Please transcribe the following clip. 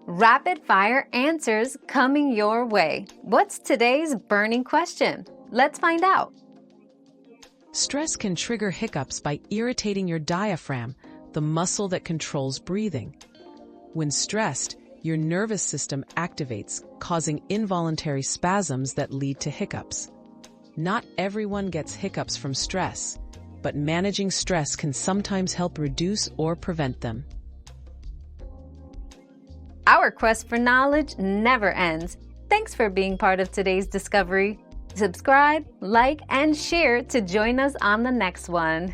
Rapid fire answers coming your way. What's today's burning question? Let's find out. Stress can trigger hiccups by irritating your diaphragm, the muscle that controls breathing. When stressed, your nervous system activates, causing involuntary spasms that lead to hiccups. Not everyone gets hiccups from stress, but managing stress can sometimes help reduce or prevent them. Our quest for knowledge never ends. Thanks for being part of today's discovery. Subscribe, like, and share to join us on the next one.